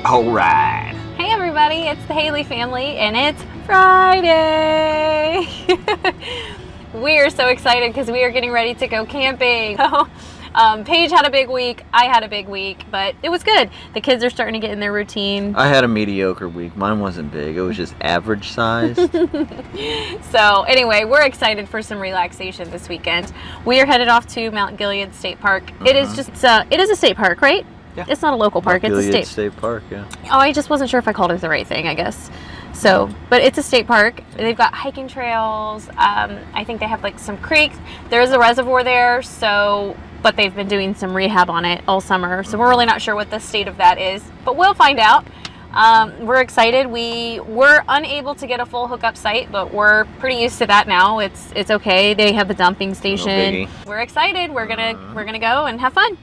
All right. Hey everybody, it's the Haley family and it's Friday. We are so excited because we are getting ready to go camping. Paige had a big week, I had a big week, but it was good. The kids are starting to get in their routine. I had a mediocre week. Mine wasn't big. It was just average sized. So anyway, we're excited for some relaxation this weekend. We are headed off to Mount Gilead State Park. It is just, it is a state park, right? Yeah. It's not a local park, Mount it's a Gilead state Park, yeah. Oh, I just wasn't sure if I called it the right thing, I guess. So, but it's a state park. They've got hiking trails. I think they have like some creeks. There is a reservoir there, so, but they've been doing some rehab on it all summer. So we're really not sure what the state of that is, but we'll find out. We're excited. We were unable to get a full hookup site, but we're pretty used to that now. It's okay. They have the dumping station. No We're excited. We're gonna go and have fun.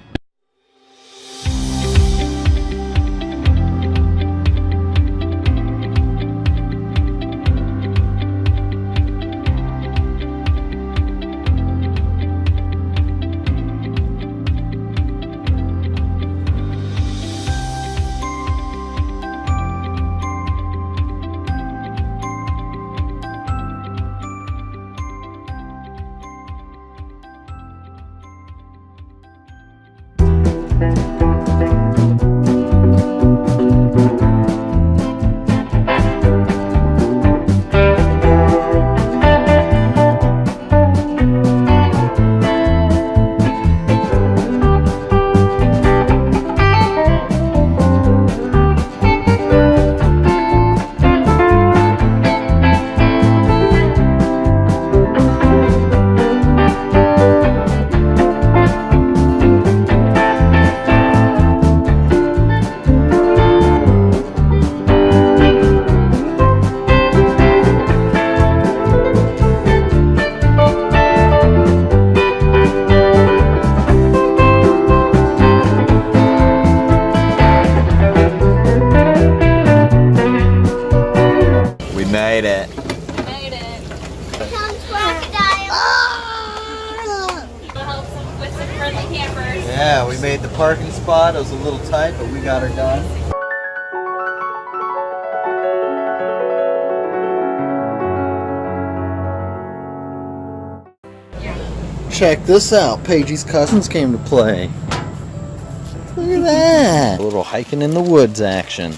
Yeah, we made the parking spot. It was a little tight, but we got her done. Check this out. Paige's cousins came to play. Look at that. A little hiking in the woods action.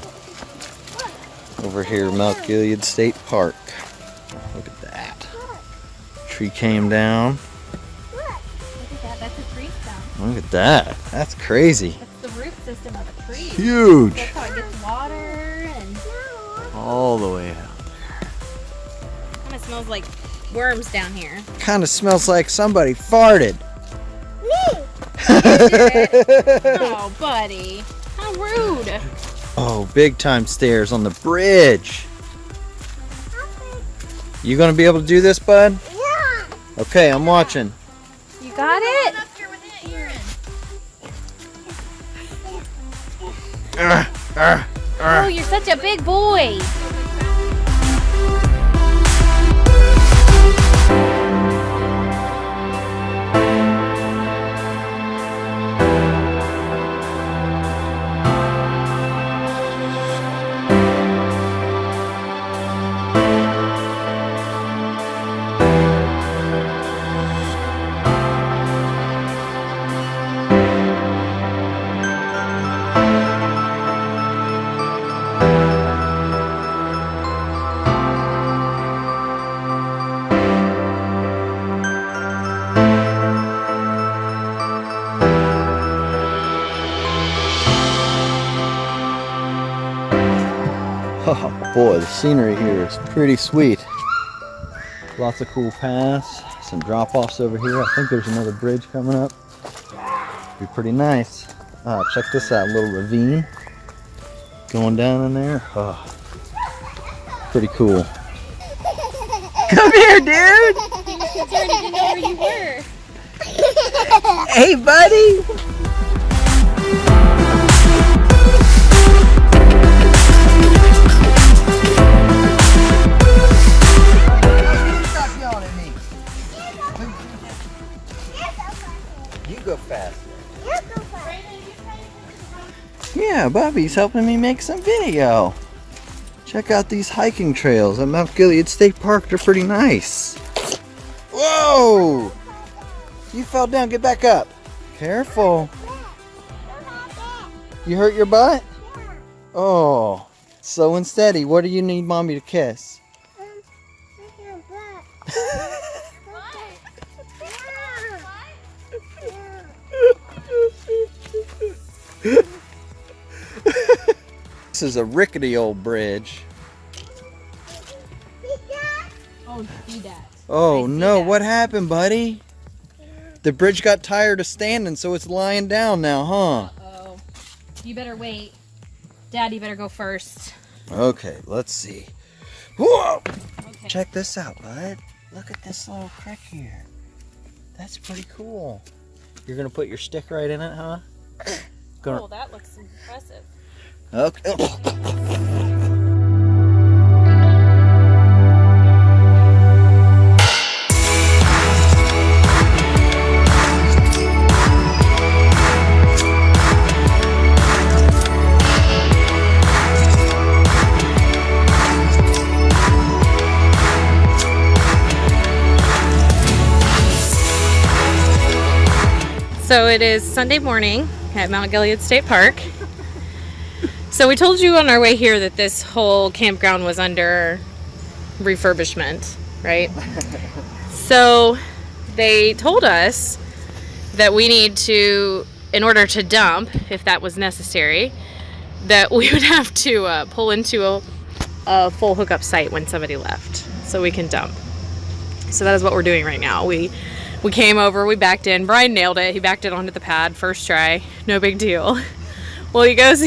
Over here, Mount Gilead State Park. Look at that. Tree came down. Look at that. That's crazy. That's the root system of a tree. Huge. That's how it gets water and all the way out there. Kind of smells like worms down here. Kind of smells like somebody farted. Me. Oh, buddy. How rude. Oh, big time stairs on the bridge. You gonna be able to do this, bud? Yeah. Okay, I'm watching. You got it? Oh, you're such a big boy. Oh boy, the scenery here is pretty sweet. Lots of cool paths, some drop-offs over here. I think there's another bridge coming up. Be pretty nice. Check this out, a little ravine going down in there. Oh, pretty cool. Come here, dude! Kids already didn't know where you were. Hey, buddy! You go faster. You go first. Yeah, Yeah, Bobby's helping me make some video. Check out these hiking trails at Mount Gilead State Park. They're pretty nice. Whoa! You fell down. Get back up. Careful. You hurt your butt? Oh, so unsteady. What do you need Mommy to kiss? This is a rickety old bridge. Oh, see that. Oh no, what happened, buddy? The bridge got tired of standing, so it's lying down now, huh? Uh-oh. You better wait. Daddy better go first. Okay, let's see. Whoa! Okay. Check this out, bud. Look at this little creek here. That's pretty cool. You're gonna put your stick right in it, huh? Gonna... Oh, that looks impressive. Okay. So it is Sunday morning at Mount Gilead State Park. So we told you on our way here that this whole campground was under refurbishment, right? So they told us that we need to, in order to dump, if that was necessary, that we would have to pull into a full hookup site when somebody left so we can dump. So that is what we're doing right now. We came over, we backed in. Brian nailed it. He backed it onto the pad first try. No big deal. Well, he goes,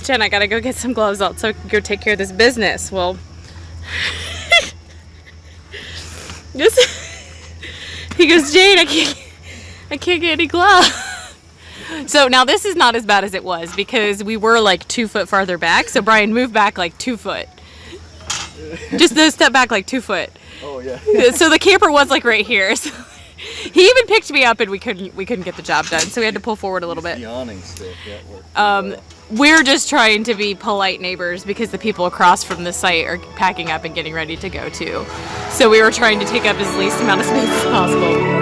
Jen, I gotta go get some gloves out so I can go take care of this business. Well, he goes, Jane, I can't get any gloves. So now this is not as bad as it was because we were like 2 foot farther back. So Brian moved back like 2 foot. Just a step back like 2 foot. Oh yeah. So the camper was like right here. So he even picked me up and we couldn't get the job done. So we had to pull forward a little bit. The awning stick, that worked. We're just trying to be polite neighbors because the people across from the site are packing up and getting ready to go too. So we were trying to take up as least amount of space as possible.